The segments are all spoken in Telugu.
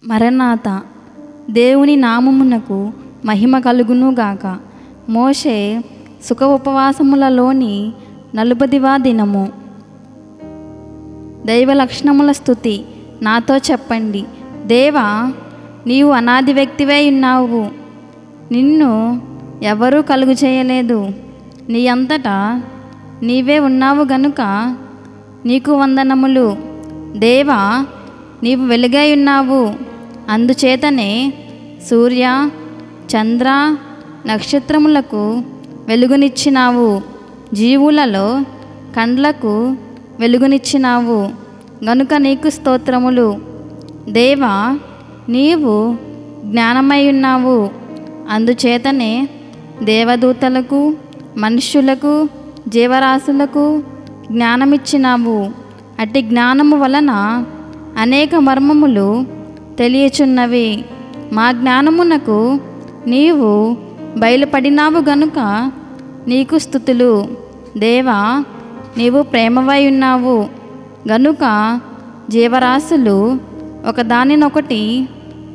మరణాత. దేవుని నామమునకు మహిమ కలుగునుగాక. మోషే సుఖ ఉపవాసములలోని 40వ దినము. దైవ లక్షణముల స్తుతి. నాతో చెప్పండి. దేవా, నీవు అనాది వ్యక్తివై ఉన్నావు. నిన్ను ఎవరూ కలుగు చేయలేదు. నీ అంతటా నీవే ఉన్నావు గనుక నీకు వందనములు. దేవా, నీవు వెలుగై ఉన్నావు. అందుచేతనే సూర్య, చంద్ర, నక్షత్రములకు వెలుగునిచ్చినావు. జీవులలో కండ్లకు వెలుగునిచ్చినావు గనుక నీకు స్తోత్రములు. దేవా, నీవు జ్ఞానమై ఉన్నావు. అందుచేతనే దేవదూతలకు, మనుష్యులకు, జీవరాశులకు జ్ఞానమిచ్చినావు. అట్టి జ్ఞానము వలన అనేక మర్మములు తెలియచున్నవి. మా జ్ఞానమునకు నీవు బయలుపడినావు గనుక నీకు స్తుతులు. దేవా, నీవు ప్రేమవై ఉన్నావు గనుక జీవరాశులు ఒకదానినొకటి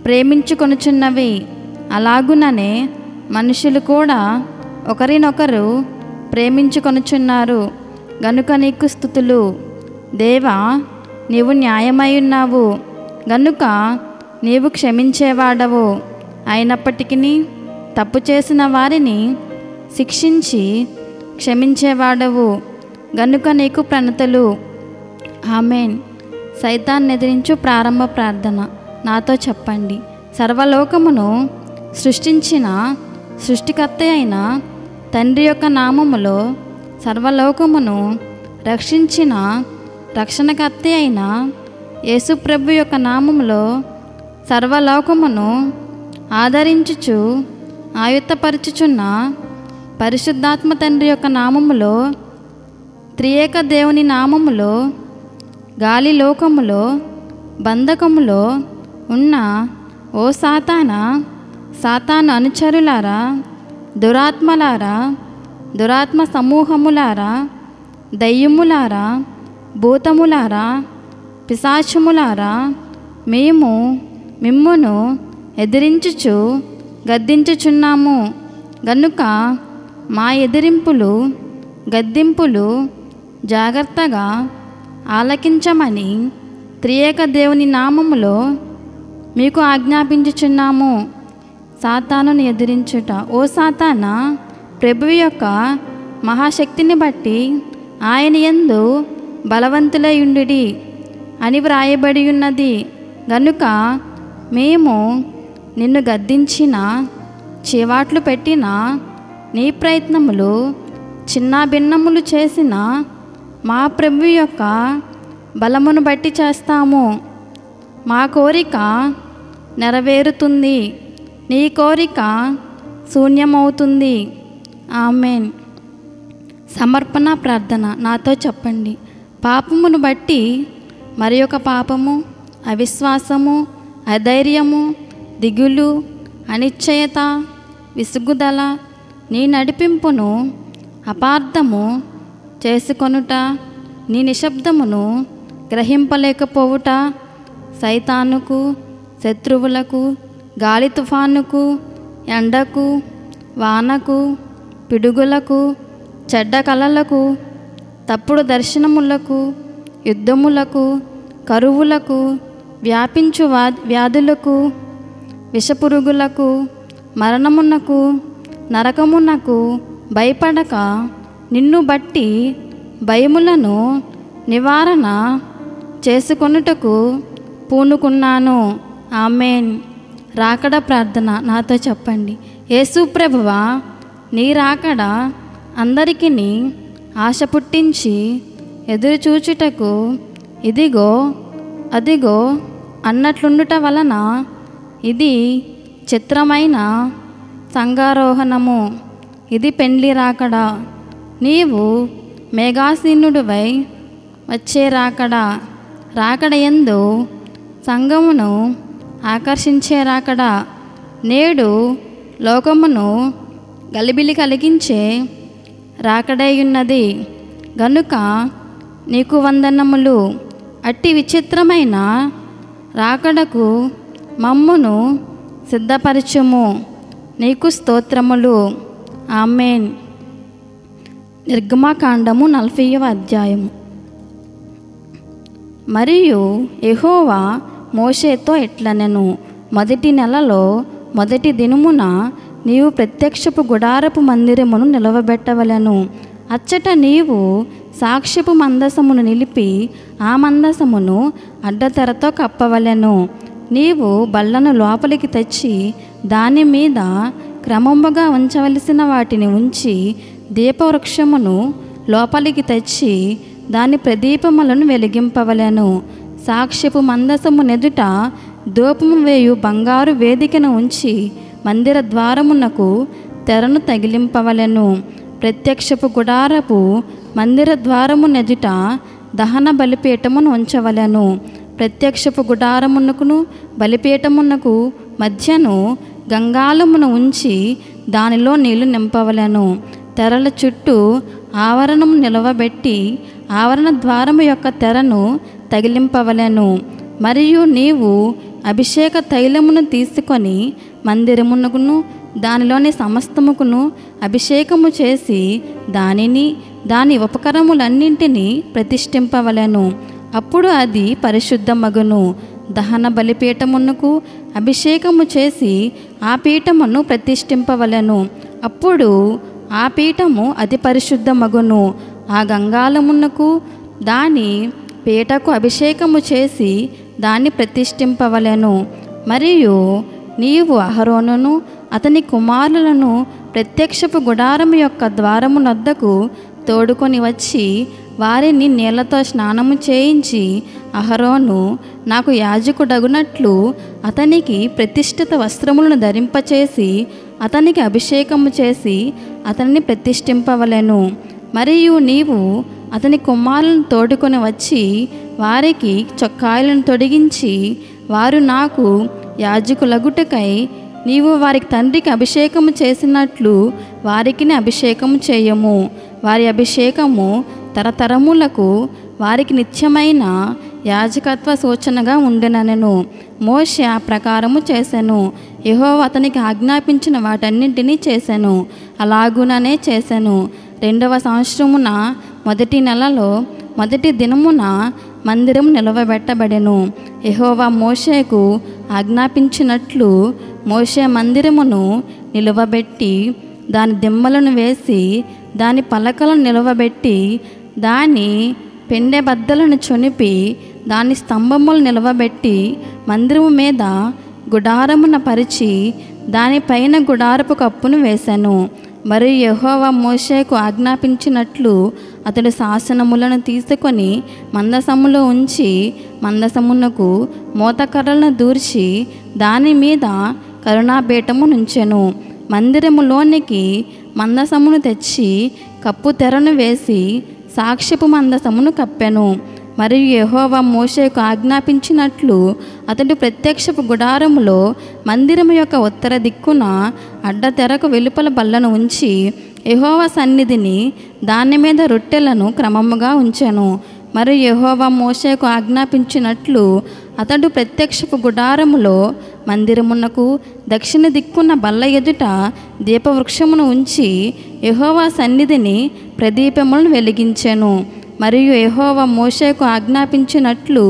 ప్రేమించుకొనుచున్నవి. అలాగుననే మనుషులు కూడా ఒకరినొకరు ప్రేమించుకొనుచున్నారు గనుక నీకు స్తుతులు. దేవా, నీవు న్యాయమై ఉన్నావు గనుక నీవు క్షమించేవాడవు. అయినప్పటికీ తప్పు చేసిన వారిని శిక్షించి క్షమించేవాడవు గనుక నీకు ప్రణతులు. ఆమేన్. సైతాన్ ఎదిరించు ప్రారంభ ప్రార్థన. నాతో చెప్పండి. సర్వలోకమును సృష్టించిన సృష్టికర్త అయిన తండ్రి యొక్క నామములో, సర్వలోకమును రక్షించిన రక్షణకర్త అయిన యేసుప్రభు యొక్క నామములో సర్వలోకమును ఆదరించుచు ఆయుత్తపరచుచున్న పరిశుద్ధాత్మ తండ్రి యొక్క నామములో, త్రియేక దేవుని నామములో, గాలి లోకములో బంధకములో ఉన్న ఓ సాతాను అనుచరులారా, దురాత్మలారా, దురాత్మ సమూహములారా, దయ్యములారా, భూతములారా, పిశాచములారా, మేము మిమ్మును ఎదిరించుచు గద్దించుచున్నాము గనుక మా ఎదిరింపులు గద్దింపులు జాగ్రత్తగా ఆలకించమని త్రియేక దేవుని నామములో మీకు ఆజ్ఞాపించుచున్నాము. సాతానును ఎదిరించుట. ఓ సాతానా, ప్రభువు యొక్క మహాశక్తిని బట్టి ఆయన యందు బలవంతులై ఉండుడి అని వ్రాయబడి ఉన్నది గనుక మేము నిన్ను గద్దించిన, చివాట్లు పెట్టిన, నీ ప్రయత్నములు చిన్నాభిన్నములు చేసిన మా ప్రభువు యొక్క బలమును బట్టి చేస్తాము. మా కోరిక నెరవేరుతుంది, నీ కోరిక శూన్యమవుతుంది. ఆమేన్. సమర్పణ ప్రార్థన. నాతో చెప్పండి. పాపమును బట్టి మరి ఒక పాపము, అవిశ్వాసము, అధైర్యము, దిగులు, అనిశ్చయత, విసుగుదల, నీ నడిపింపును అపార్థము చేసుకొనుట, నీ నిశ్శబ్దమును గ్రహింపలేకపోవుట, సైతానుకు, శత్రువులకు, గాలి తుఫానుకు, ఎండకు, వానకు, పిడుగులకు, చెడ్డ కలలకు, తప్పుడు దర్శనములకు, యుద్ధములకు, కరువులకు, వ్యాపించు వ్యాధులకు, విషపురుగులకు, మరణమునకు, నరకమునకు భయపడక నిన్ను బట్టి భయములను నివారణ చేసుకొనుటకు పూనుకున్నాను. ఆమేన్. రాకడ ప్రార్థన. నాతో చెప్పండి. యేసు ప్రభువా, నీ రాకడ అందరికీ ఆశ పుట్టించి ఎదురు చూచుటకు ఇదిగో అదిగో అన్నట్లుండుట వలన ఇది చిత్రమైన సంగారోహణము. ఇది పెండ్లి రాకడ. నీవు మేఘాసీనుడివై వచ్చే రాకడ. రాకడ యందు సంఘమును ఆకర్షించే రాకడ. నేడు లోకమును గలిబిలి కలిగించే రాకడయున్నది గనుక నీకు వందనములు. అట్టి విచిత్రమైన రాకడకు మమ్మును సిద్ధపరచుము. నీకు స్తోత్రములు. ఆమేన్. నిర్గమకాండము 40వ అధ్యాయము. మరియు యెహోవా మోషేతో ఇట్లనెను, మొదటి నెలలో మొదటి దినమున నీవు ప్రత్యక్షపు గుడారపు మందిరమును నిలవబెట్టవలెను. అచ్చట నీవు సాక్ష్యపు మందసమును నిలిపి ఆ మందసమును అడ్డతెరతో కప్పవలెను. నీవు బల్లను లోపలికి తెచ్చి దాని మీద క్రమముగా ఉంచవలసిన వాటిని ఉంచి దీపవృక్షమును లోపలికి తెచ్చి దాని ప్రదీపములను వెలిగింపవలెను. సాక్ష్యపు మందసము నెదుట ధూపము వేయు బంగారు వేదికను ఉంచి మందిర ద్వారమునకు తెరను తగిలింపవలెను. ప్రత్యక్షపు గుడారపు మందిర ద్వారము నెదుట దహన బలిపీఠమును ఉంచవలెను. ప్రత్యక్షపు గుడారమునకును బలిపీఠమునకు మధ్యను గంగాళమును ఉంచి దానిలో నీళ్లు నింపవలెను. తెరల చుట్టూ ఆవరణము నిలవబెట్టి ఆవరణ ద్వారము యొక్క తెరను తగిలింపవలెను. మరియు నీవు అభిషేక తైలమును తీసుకొని మందిరమునకును దానిలోని సమస్తముకును అభిషేకము చేసి దానిని దాని ఉపకరములన్నింటినీ ప్రతిష్ఠింపవలెను. అప్పుడు అది పరిశుద్ధమగును. దహన బలిపీఠమునకు అభిషేకము చేసి ఆ పీఠమును ప్రతిష్ఠింపవలెను. అప్పుడు ఆ పీఠము అతి పరిశుద్ధమగును. ఆ గంగాళమునకు దాని పీటకు అభిషేకము చేసి దాన్ని ప్రతిష్ఠింపవలెను. మరియు నీవు అహరోనును అతని కుమారులను ప్రత్యక్షపు గుడారము యొక్క ద్వారము నొద్దకు తోడుకొని వచ్చి వారిని నీళ్లతో స్నానము చేయించి, అహరోను నాకు యాజకుడగునట్లు అతనికి ప్రతిష్ఠిత వస్త్రములను ధరింపచేసి అతనికి అభిషేకము చేసి అతనిని ప్రతిష్ఠింపవలెను. మరియు నీవు అతని కుమారులను తోడుకొని వచ్చి వారికి చొక్కాయలను తొడిగించి, వారు నాకు యాజకులగుటకై నీవు వారికి తండ్రికి అభిషేకము చేసినట్లు వారికి అభిషేకము చేయము. వారి అభిషేకము తరతరములకు వారికి నిత్యమైన యాజకత్వ సూచనగా ఉండెనెను. మోషే ఆ ప్రకారము చేసెను. యెహోవా అతనికి ఆజ్ఞాపించిన వాటన్నింటినీ చేసెను. అలాగుననే చేసెను. 2వ సంవత్సరమున మొదటి నెలలో మొదటి దినమున మందిరం నిలవబెట్టబడెను. యెహోవా మోషేకు ఆజ్ఞాపించినట్లు మోషే మందిరమును నిలువబెట్టి దాని దిమ్మలను వేసి దాని పలకలను నిలవబెట్టి దాని పెండె బద్దలను చొనిపి దాని స్తంభములు నిలవబెట్టి మందిరము మీద గుడారమున పరిచి దానిపైన గుడారపు కప్పును వేశాను. మరియు యెహోవా మోషేకు ఆజ్ఞాపించినట్లు అతడు శాసనములను తీసుకొని మందసములో ఉంచి మందసమునకు మోతకర్రలను దూర్చి దాని మీద కరుణాపీఠము నుంచెను. మందిరములోనికి మందసమును తెచ్చి కప్పు తెరను వేసి సాక్ష్యపు మందసమును కప్పెను. మరియు యెహోవా మోషేకు ఆజ్ఞాపించినట్లు అతడు ప్రత్యక్షపు గుడారములో మందిరము యొక్క ఉత్తర దిక్కున అడ్డతెరకు వెలుపల బల్లను ఉంచి యెహోవా సన్నిధిని దాని మీద రొట్టెలను క్రమముగా ఉంచెను. మరియు యెహోవా మోషేకు ఆజ్ఞాపించినట్లు అతడు ప్రత్యక్షపు గుడారములో మందిరమునకు దక్షిణ దిక్కున బల్ల ఎదుట దీపవృక్షమును ఉంచి యెహోవా సన్నిధిని ప్రదీపములను వెలిగించెను. మరియు యెహోవా మోషేకు ఆజ్ఞాపించినట్లు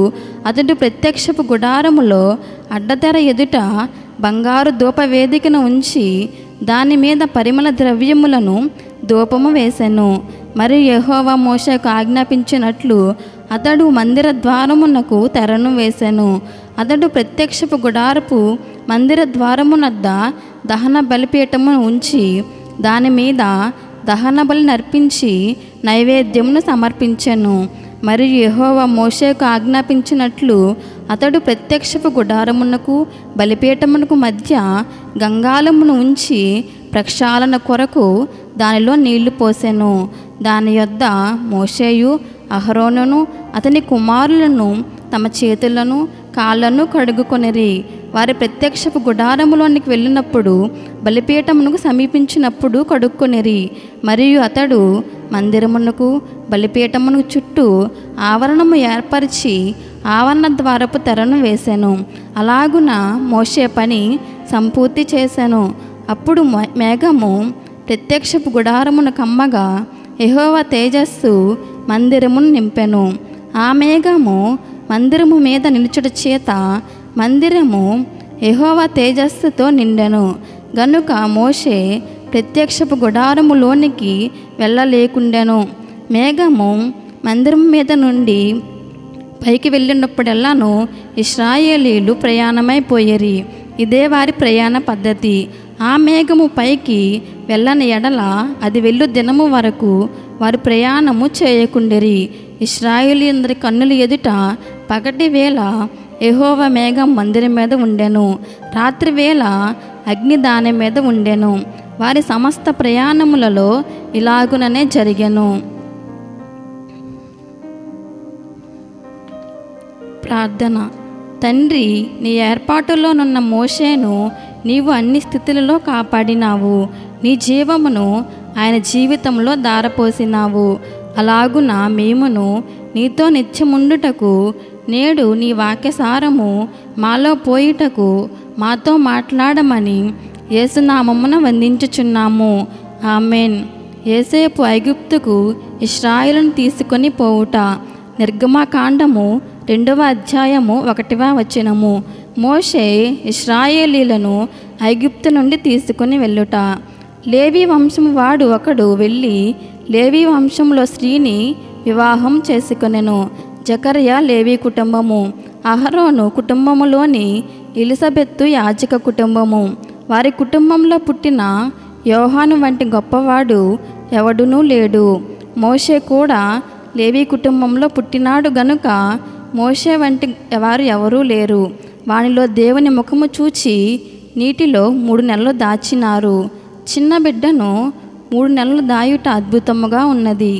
అతడు ప్రత్యక్షపు గుడారములో అడ్డతెర ఎదుట బంగారు ధూపవేదికను ఉంచి దాని మీద పరిమళ ద్రవ్యములను ధూపము వేసెను. మరియు యెహోవా మోషేకు ఆజ్ఞాపించినట్లు అతడు మందిర ద్వారమునకు తెరను వేసెను. అతడు ప్రత్యక్షపు గుడారపు మందిర ద్వారమునద్ద దహన బలిపీఠమును ఉంచి దాని మీద దహన బలి నర్పించి నైవేద్యమును సమర్పించెను. మరియు యెహోవా మోషేకు ఆజ్ఞాపించినట్లు అతడు ప్రత్యక్షపు గుడారమునకు బలిపీఠమునకు మధ్య గంగాళమును ఉంచి ప్రక్షాళన కొరకు దానిలో నీళ్లు పోసెను. దాని యొద్ద మోషేయు అహరోనును అతని కుమారులను తమ చేతులను కాళ్ళను కడుగుకొనిరి. వారి ప్రత్యక్షపు గుడారములోనికి వెళ్ళినప్పుడు బలిపీఠమునకు సమీపించినప్పుడు కడుక్కొనిరి. మరియు అతడు మందిరమునకు బలిపీఠమునకు చుట్టూ ఆవరణము ఏర్పరిచి ఆవరణ ద్వారపు తెరను వేశాను. అలాగున మోషే పని సంపూర్తి చేశాను. అప్పుడు మేఘము ప్రత్యక్షపు గుడారమును కమ్మగా యెహోవా తేజస్సు మందిరమును నింపెను. ఆ మేఘము మందిరము మీద నిలుచుట చేత మందిరము యెహోవా తేజస్సుతో నిండెను. గనుక మోషే ప్రత్యక్షపు గుడారములోనికి వెళ్ళలేకుండెను. మేఘము మందిరం మీద నుండి పైకి వెళ్ళినప్పుడెల్లాను ఇశ్రాయేలీలు ప్రయాణమైపోయేరి. ఇదే వారి ప్రయాణ పద్ధతి. ఆ మేఘము పైకి వెళ్ళని ఎడల అది వెళ్ళు దినము వరకు వారు ప్రయాణము చేయకుండిరి. ఇశ్రాయేలీయులందరి కన్నుల ఎదుట పగటి వేళ యెహోవా మేఘం మందిరం మీద ఉండెను, రాత్రి వేళ అగ్ని దాని మీద ఉండెను. వారి సమస్త ప్రయాణములలో ఇలాగుననే జరిగెను. ప్రార్థన. తండ్రి, నీ ఏర్పాటులోనున్న మోషేను నీవు అన్ని స్థితులలో కాపాడినావు. నీ జీవమును ఆయన జీవితంలో ధారపోసినావు. అలాగున మేమును నీతో నిత్యముండుటకు నేడు నీ వాక్యసారము మాలో పోయుటకు మాతో మాట్లాడమని యేసునామమున వందించుచున్నాము. ఆమెన్. యేసేపు ఐగుప్తుకు ఇశ్రాయేలును తీసుకొని పోవుట. నిర్గమకాండము 2వ అధ్యాయము 1వ వచనము. మోషే ఇశ్రాయేలీలను ఐగుప్తు నుండి తీసుకుని వెళ్ళుట. లేవి వంశము వాడు ఒకడు వెళ్ళి లేవి వంశంలో స్త్రీని వివాహం చేసుకొనెను. జకర్యా లేవి కుటుంబము. అహరోను కుటుంబములోని ఎలిజబెత్తు యాజక కుటుంబము. వారి కుటుంబంలో పుట్టిన యోహాను వంటి గొప్పవాడు ఎవడునూ లేడు. మోషే కూడా లేవి కుటుంబంలో పుట్టినాడు గనుక మోషే వంటి వారు ఎవరూ లేరు. వానిలో దేవుని ముఖము చూచి నీటిలో 3 నెలలు దాచినారు. చిన్న బిడ్డను 3 నెలలు దాయుట అద్భుతముగా ఉన్నది.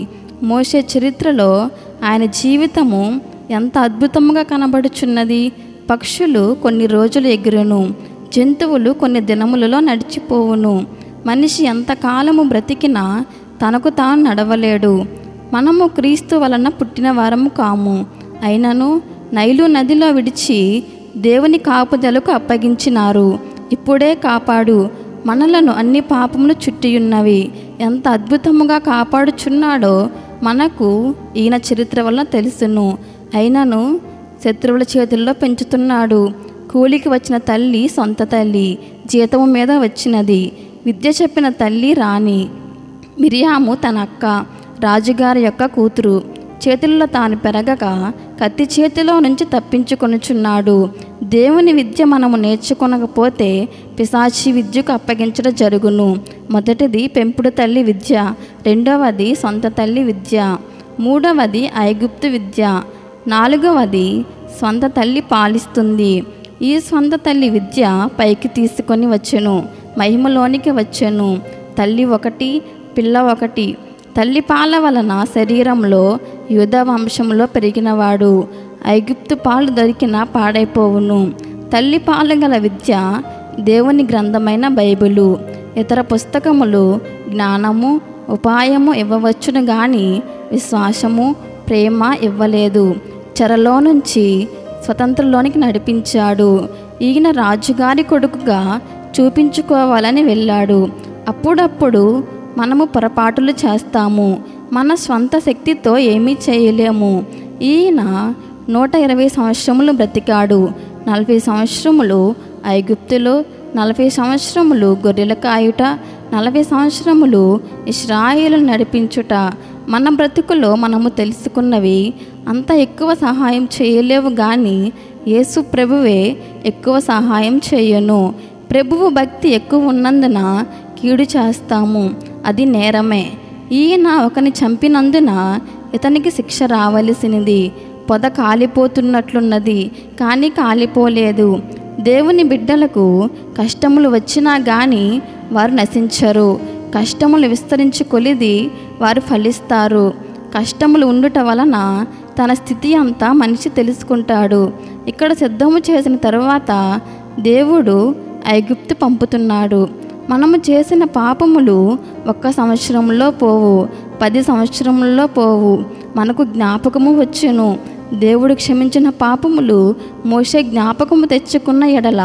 మోషే చరిత్రలో ఆయన జీవితము ఎంత అద్భుతముగా కనబడుచున్నది. పక్షులు కొన్ని రోజులు ఎగురును, జంతువులు కొన్ని దినములలో నడిచిపోవును. మనిషి ఎంతకాలము బ్రతికినా తనకు తాను నడవలేడు. మనము క్రీస్తు వలన పుట్టిన వారము కాము. అయినను నైలు నదిలో విడిచి దేవుని కాపుదలకు అప్పగించినారు. ఇప్పుడే కాపాడు, మనలను అన్ని పాపములు చుట్టియున్నవి. ఎంత అద్భుతముగా కాపాడుచున్నాడో మనకు ఈయన చరిత్ర వలన తెలుసును. అయినను శత్రువుల చేతుల్లో పెంచుతున్నాడు. కూలికి వచ్చిన తల్లి సొంత తల్లి, జీతము మీద వచ్చినది. విద్య చెప్పిన తల్లి రాణి. మిరియాము తన అక్క, రాజుగారి యొక్క కూతురు. చేతుల్లో తాను పెరగక కత్తి చేతిలో నుంచి తప్పించుకొనుచున్నాడు. దేవుని విద్య మనము నేర్చుకొనకపోతే పిశాచి విద్యకు అప్పగించడం జరుగును. మొదటిది పెంపుడు తల్లి విద్య, రెండవది సొంత తల్లి విద్య, మూడవది ఐగుప్తు విద్య, నాలుగవది స్వంత తల్లి పాలిస్తుంది. ఈ స్వంత తల్లి విద్య పైకి తీసుకొని వచ్చెను, మహిమలోనికి వచ్చెను. తల్లి ఒకటి, పిల్ల ఒకటి. తల్లి పాల వలన శరీరంలో యూదా వంశంలో పెరిగినవాడు ఐగుప్తు పాలు దొరికినా పాడైపోవును. తల్లి పాలు గల విద్య దేవుని గ్రంథమైన బైబిలు. ఇతర పుస్తకములు జ్ఞానము, ఉపాయము ఇవ్వవచ్చును గాని విశ్వాసము, ప్రేమ ఇవ్వలేదు. చెరలో నుంచి స్వతంత్రంలోనికి నడిపించాడు. ఈయన రాజుగారి కొడుకుగా చూపించుకోవాలని వెళ్ళాడు. అప్పుడప్పుడు మనము పొరపాటులు చేస్తాము. మన స్వంత శక్తితో ఏమీ చేయలేము. ఈయన 120 సంవత్సరములు బ్రతికాడు. 40 సంవత్సరములు ఐగుప్తులో, 40 సంవత్సరములు గొర్రెల కాయుట, 40 సంవత్సరములు ఇశ్రాయేలును నడిపించుట. మన బ్రతుకులో మనము తెలుసుకున్నవి అంత ఎక్కువ సహాయం చేయలేవు గాని యేసు ప్రభువే ఎక్కువ సహాయం చేయను. ప్రభువు భక్తి ఎక్కువ ఉన్నందున కీడు చేస్తాము, అది నేరమే. ఈయన ఒకని చంపినందున ఇతనికి శిక్ష రావలసినది. పొద కాలిపోతున్నట్లున్నది కానీ కాలిపోలేదు. దేవుని బిడ్డలకు కష్టములు వచ్చినా కానీ వారు నశించరు. కష్టములు విస్తరించి కొలిది వారు ఫలిస్తారు. కష్టములు ఉండుట వలన తన స్థితి అంతా మనిషి తెలుసుకుంటాడు. ఇక్కడ సిద్ధము చేసిన తరువాత దేవుడు ఐగుప్తు పంపుతున్నాడు. మనము చేసిన పాపములు 1 సంవత్సరంలో పోవు, 10 సంవత్సరములలో పోవు. మనకు జ్ఞాపకము వచ్చును. దేవుడు క్షమించిన పాపములు మోషే జ్ఞాపకము తెచ్చుకున్న ఎడల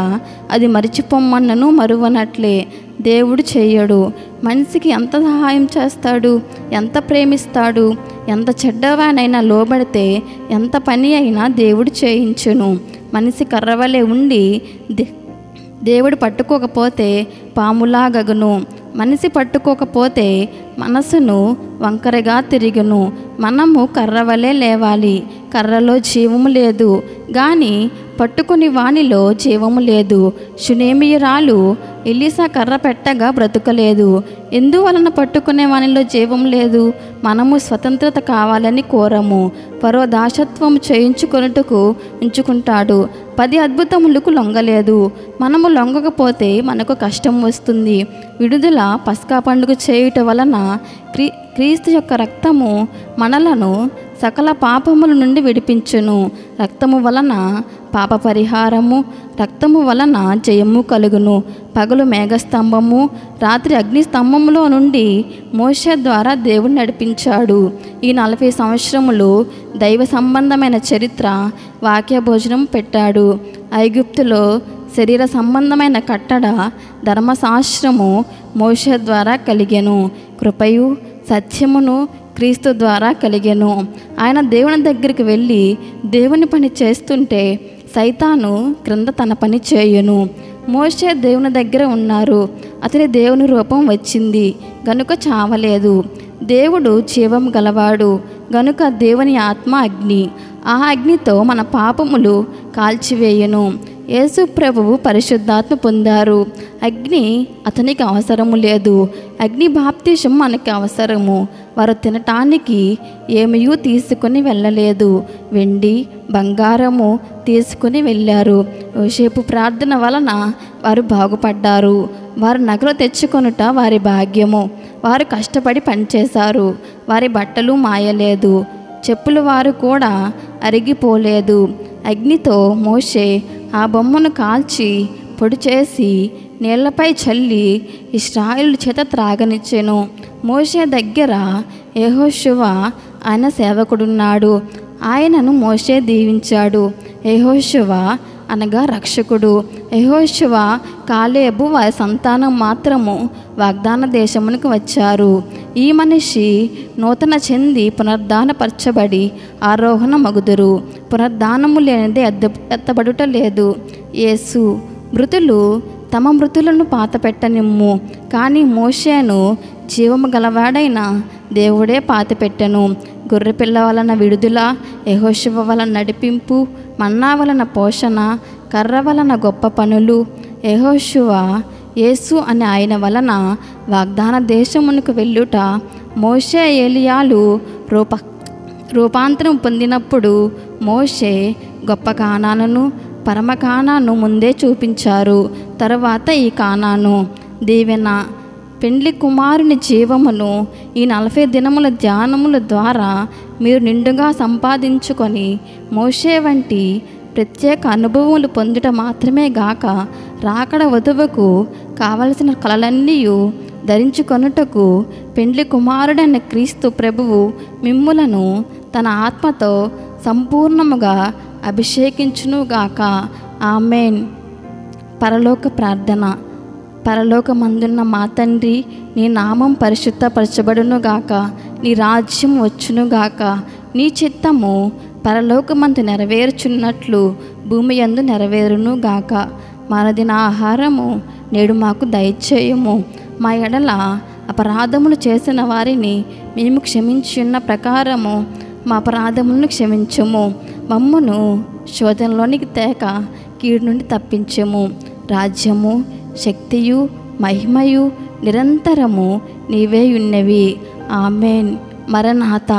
అది మరిచిపోమ్మన్నను మరువనట్లే దేవుడు చేయడు. మనిషికి ఎంత సహాయం చేస్తాడు, ఎంత ప్రేమిస్తాడు. ఎంత చెడ్డవానైనా లోబడితే ఎంత పని అయినా దేవుడు చేయించును. మనిషి కర్రవలే ఉండి దేవుడు పట్టుకోకపోతే పాములాగగును. మనిషి పట్టుకోకపోతే మనసును వంకరగా తిరుగును. మనము కర్రవలే లేవాలి. కర్రలో జీవము లేదు గాని పట్టుకుని వానిలో జీవము లేదు. షునేమియురాలు ఎలీసా కర్ర పెట్టగా బ్రతుకలేదు. ఎందువలన పట్టుకునే వానిలో జీవం లేదు? మనము స్వతంత్రత కావాలని కోరము. పరో దాసత్వం చేయించుకొనుటకు ఉంచుకుంటాడు. 10 అద్భుతములకు లొంగలేదు. మనము లొంగకపోతే మనకు కష్టం వస్తుంది. విడుదల పస్కా పండుగ చేయుట వలన క్రీస్తు యొక్క రక్తము మనలను సకల పాపముల నుండి విడిపించును. రక్తము వలన పాప పరిహారము, రక్తము వలన జయము కలుగును. పగలు మేఘస్తంభము, రాత్రి అగ్నిస్తంభములో నుండి మోషే ద్వారా దేవుడు నడిపించాడు. ఈ 40 సంవత్సరములు దైవ సంబంధమైన చరిత్ర వాక్య భోజనం పెట్టాడు. ఐగుప్తులో శరీర సంబంధమైన కట్టడ ధర్మశాస్త్రము మోషే ద్వారా కలిగెను. కృపయు సత్యమును క్రీస్తు ద్వారా కలిగెను. ఆయన దేవుని దగ్గరికి వెళ్ళి దేవుని పని చేస్తుంటే సైతాను క్రింద తన పని చేయును. మోషే దేవుని దగ్గర ఉన్నారు. అతని దేవుని రూపం వచ్చింది గనుక చావలేదు. దేవుడు జీవం గలవాడు గనుక దేవుని ఆత్మ అగ్ని. ఆ అగ్నితో మన పాపములు కాల్చివేయును. యేసు ప్రభువు పరిశుద్ధాత్మ పొందారు. అగ్ని అతనికి అవసరము లేదు. అగ్ని బాప్తిసం మనకి అవసరము. వారు తినటానికి ఏమీ తీసుకుని వెళ్ళలేదు. వెండి బంగారము తీసుకుని వెళ్ళారు. యోసేపు ప్రార్థన వలన వారు బాగుపడ్డారు. వారు నగలు తెచ్చుకొనుట వారి భాగ్యము. వారు కష్టపడి పనిచేశారు. వారి బట్టలు మాయలేదు. చెప్పులు వారు కూడా అరిగిపోలేదు. అగ్నితో మోషే ఆ బొమ్మను కాల్చి పొడి చేసి నీళ్లపై చల్లి ఇశ్రాయేలు చేత త్రాగనిచ్చెను. మోషే దగ్గర యెహోషువ ఆయన సేవకుడున్నాడు. ఆయనను మోషే దీవించాడు. యెహోషువ అనగా రక్షకుడు. యెహోషువ కాలేబు వారి సంతానం మాత్రము వాగ్దాన దేశమునకు వచ్చారు. ఈ మనిషి నూతన చెంది పునరుద్ధానపరచబడి ఆరోహణ మగుదురు. పునరుద్ధానము లేనిదే ఎత్తబడుట లేదు. యేసు మృతులు తమ మృతులను పాతపెట్టనిమ్ము. కానీ మోషేను జీవము గలవాడైన దేవుడే పాతిపెట్టెను. గొర్రెపిల్ల వలన విడుదల, యెహోషువ వలన నడిపింపు, మన్నా వలన పోషణ, కర్ర వలన గొప్ప పనులు. యెహోషువ యేసు అనే ఆయన వలన వాగ్దాన దేశమునకు వెళ్ళుట. మోషే ఏలియాలు రూపాంతరం పొందినప్పుడు మోషే గొప్ప కానానును పరమ కానాను ముందే చూపించారు. తర్వాత ఈ కానాను దీవెన పెండ్లి కుమారుని జీవమును ఈ 40 దినముల ధ్యానముల ద్వారా మీరు నిండుగా సంపాదించుకొని మోషే వంటి ప్రత్యేక అనుభవములు పొందుట మాత్రమే గాక రాకడ వధువుకు కావలసిన కలలన్నీ ధరించుకొనుటకు పెండ్లి కుమారుడైన క్రీస్తు ప్రభువు మిమ్ములను తన ఆత్మతో సంపూర్ణముగా అభిషేకించునుగాక. ఆమెన్. పరలోక ప్రార్థన. పరలోకమందున్న మా తండ్రి, నీ నామం పరిశుద్ధపరచబడునుగాక. నీ రాజ్యం వచ్చునుగాక. నీ చిత్తము పరలోకమందు నెరవేర్చున్నట్లు భూమి యందు నెరవేరునుగాక. మనదిన ఆహారము నేడు మాకు దయచేయము. మా ఎడల అపరాధములు చేసిన వారిని మేము క్షమించున్న ప్రకారము మా అపరాధములను క్షమించము. మమ్మును శోధనలోనికి తేక కీడు నుండి తప్పించము. రాజ్యము, శక్తియు, మహిమయు నిరంతరము నీవే ఉన్నవి. ఆమెన్. మరణాత.